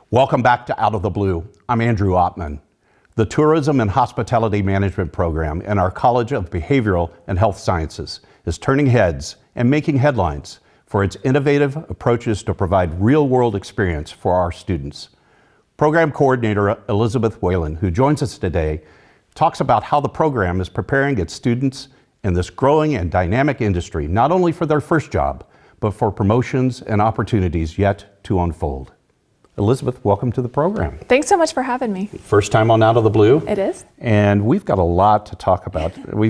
Welcome back to Out of the Blue. I'm Andrew Ottman. The Tourism and Hospitality Management program in our College of Behavioral and Health Sciences is turning heads and making headlines for its innovative approaches to provide real-world experience for our students. Program Coordinator Elizabeth Whalen, who joins us today, talks about how the program is preparing its students in this growing and dynamic industry, not only for their first job, but for promotions and opportunities yet to unfold. Elizabeth, welcome to the program. Thanks so much for having me. First time on Out of the Blue. It is. And we've got a lot to talk about. We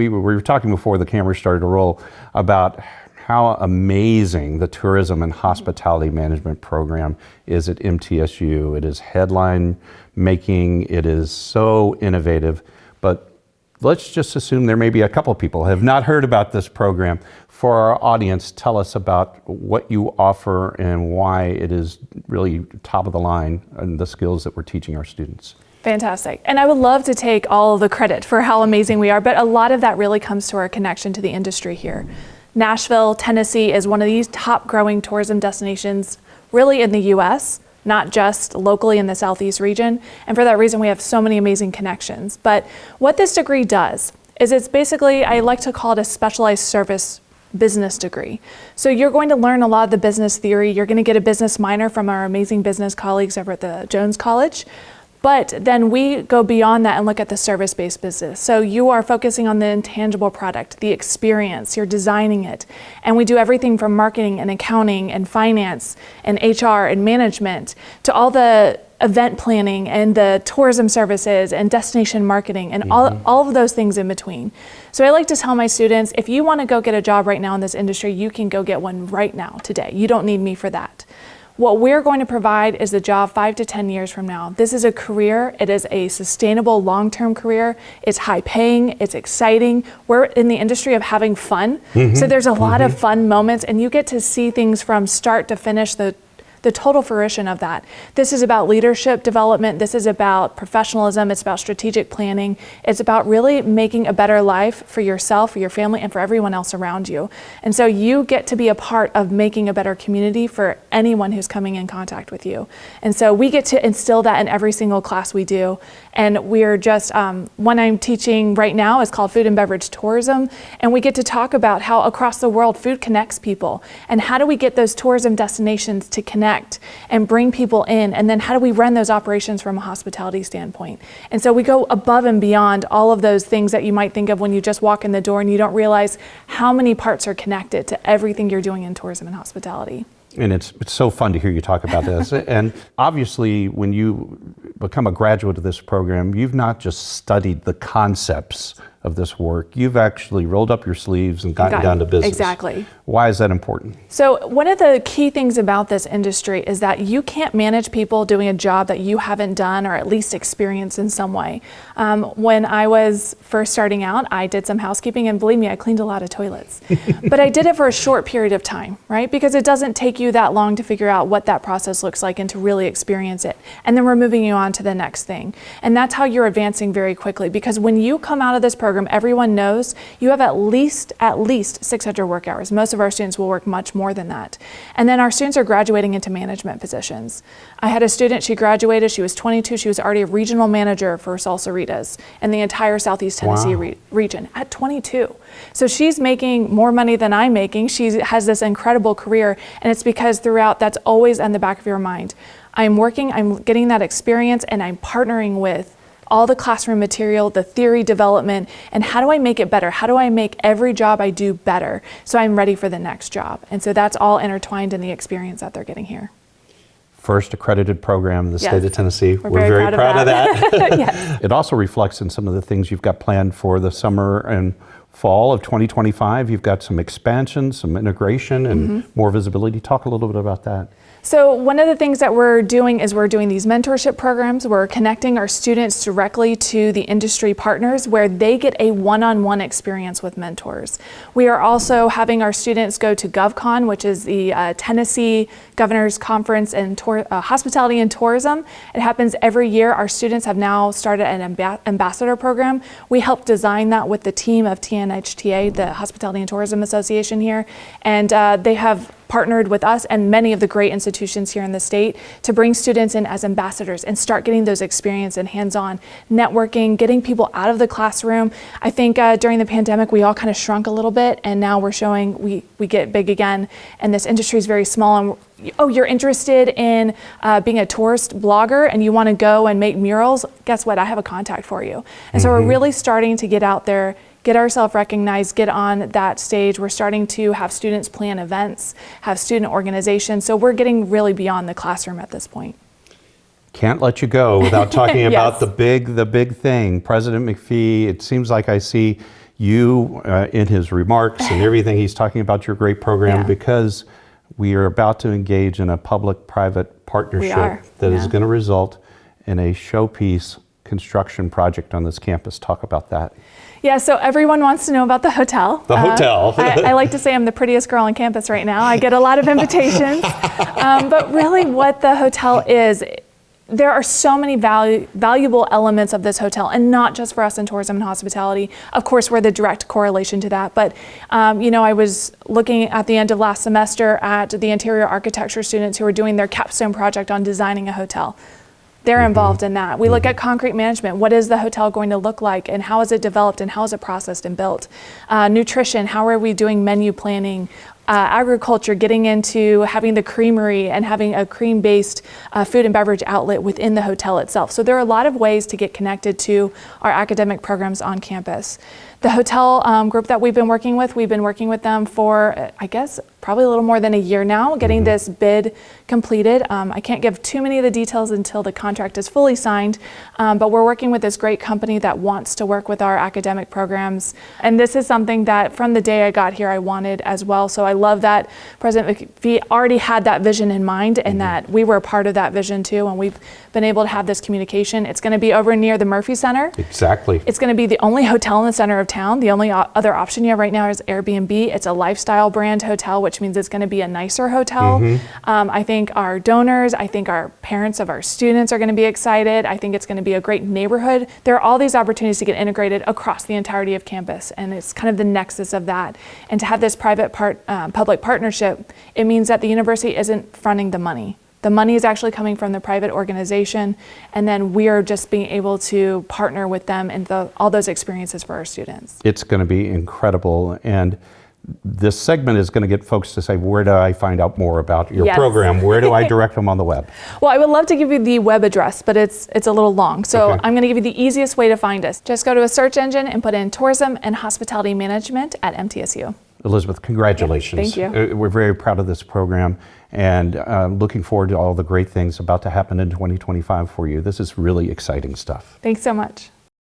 were talking before the camera started to roll about how amazing the Tourism and Hospitality Management program is at MTSU. It is headline making, it is so innovative, but let's just assume there may be a couple of people who have not heard about this program. For our audience, tell us about what you offer and why it is really top of the line in the skills that we're teaching our students. Fantastic. And I would love to take all of the credit for how amazing we are, but a lot of that really comes to our connection to the industry here. Nashville, Tennessee is one of these top growing tourism destinations really in the US, not just locally in the Southeast region. And for that reason, we have so many amazing connections. But what this degree does is it's basically, I like to call it a specialized service business degree. So you're going to learn a lot of the business theory. You're going to get a business minor from our amazing business colleagues over at the Jones College. But then we go beyond that and look at the service-based business. So you are focusing on the intangible product, the experience, you're designing it. And we do everything from marketing and accounting and finance and HR and management to all the event planning and the tourism services and destination marketing and all of those things in between. So I like to tell my students, if you want to go get a job right now in this industry, you can go get one right now, today. You don't need me for that. What we're going to provide is a job 5 to 10 years from now. This is a career. It is a sustainable long-term career. It's high paying, it's exciting. We're in the industry of having fun. So there's a lot of fun moments and you get to see things from start to finish, the total fruition of that. This is about leadership development. This is about professionalism. It's about strategic planning. It's about really making a better life for yourself, for your family, and for everyone else around you. And so you get to be a part of making a better community for anyone who's coming in contact with you. And so we get to instill that in every single class we do. And we're just, one I'm teaching right now is called Food and Beverage Tourism. And we get to talk about how across the world food connects people. And how do we get those tourism destinations to connect and bring people in, and then how do we run those operations from a hospitality standpoint? And so we go above and beyond all of those things that you might think of when you just walk in the door and you don't realize how many parts are connected to everything you're doing in tourism and hospitality. And it's so fun to hear you talk about this. And obviously, when you become a graduate of this program, you've not just studied the concepts of this work, you've actually rolled up your sleeves and gotten down to business. Exactly. Why is that important? So one of the key things about this industry is that you can't manage people doing a job that you haven't done or at least experienced in some way. When I was first starting out, I did some housekeeping, and believe me, I cleaned a lot of toilets. But I did it for a short period of time, right? Because it doesn't take you that long to figure out what that process looks like and to really experience it. And then we're moving you on to the next thing. And that's how you're advancing very quickly, because when you come out of this program, everyone knows you have at least 600 work hours. Most of our students will work much more than that. And then our students are graduating into management positions. I had a student, she graduated, she was 22, she was already a regional manager for Salsaritas in the entire Southeast Tennessee region at 22. So she's making more money than I'm making. She has this incredible career, and it's because throughout, that's always in the back of your mind. I'm working, I'm getting that experience, and I'm partnering with all the classroom material, the theory development, and how do I make it better? How do I make every job I do better so I'm ready for the next job? And so that's all intertwined in the experience that they're getting here. First accredited program in the state of Tennessee. We're very proud of that. Yes. It also reflects in some of the things you've got planned for the summer and fall of 2025. You've got some expansion, some integration, and more visibility. Talk a little bit about that. So one of the things that we're doing is we're doing these mentorship programs. We're connecting our students directly to the industry partners where they get a one-on-one experience with mentors. We are also having our students go to GovCon, which is the Tennessee Governor's Conference in Hospitality and Tourism. It happens every year. Our students have now started an ambassador program. We helped design that with the team of TN HTA, the Hospitality and Tourism Association here, and they have partnered with us and many of the great institutions here in the state to bring students in as ambassadors and start getting those experience and hands-on networking, getting people out of the classroom. I think during the pandemic, we all kind of shrunk a little bit, and now we're showing we get big again, and this industry is very small. And oh, you're interested in being a tourist blogger and you want to go and make murals? Guess what? I have a contact for you. And so we're really starting to get out there, get ourselves recognized, get on that stage. We're starting to have students plan events, have student organizations. So we're getting really beyond the classroom at this point. Can't let you go without talking Yes. about the big thing. President McPhee, it seems like I see you in his remarks and everything he's talking about your great program, because we are about to engage in a public-private partnership that is going to result in a showpiece construction project on this campus. Talk about that. Yeah, so everyone wants to know about the hotel. The hotel. I like to say I'm the prettiest girl on campus right now. I get a lot of invitations. But really what the hotel is, there are so many valuable elements of this hotel, and not just for us in tourism and hospitality. Of course, we're the direct correlation to that. But, I was looking at the end of last semester at the interior architecture students who were doing their capstone project on designing a hotel. They're involved in that. We look at concrete management. What is the hotel going to look like, and how is it developed, and how is it processed and built? Nutrition, how are we doing menu planning? Agriculture, getting into having the creamery and having a cream-based food and beverage outlet within the hotel itself. So there are a lot of ways to get connected to our academic programs on campus. The hotel group that we've been working with them for, I guess, probably a little more than a year now, getting this bid completed. I can't give too many of the details until the contract is fully signed, but we're working with this great company that wants to work with our academic programs. And this is something that from the day I got here, I wanted as well. So I love that President McPhee already had that vision in mind, and that we were a part of that vision too, and we've been able to have this communication. It's going to be over near the Murphy Center. Exactly. It's going to be the only hotel in the center of town. The only other option you have right now is Airbnb. It's a lifestyle brand hotel, which means it's going to be a nicer hotel. I think our donors, I think our parents of our students are going to be excited. I think it's going to be a great neighborhood. There are all these opportunities to get integrated across the entirety of campus, and it's kind of the nexus of that. And to have this public partnership, it means that the university isn't fronting the money. The money is actually coming from the private organization, and then we are just being able to partner with them in all those experiences for our students. It's going to be incredible, and this segment is going to get folks to say, where do I find out more about your program? Where do I direct them on the web? Well, I would love to give you the web address, but it's a little long. So I'm going to give you the easiest way to find us. Just go to a search engine and put in Tourism and Hospitality Management at MTSU. Elizabeth, congratulations. Thank you. We're very proud of this program, and looking forward to all the great things about to happen in 2025 for you. This is really exciting stuff. Thanks so much.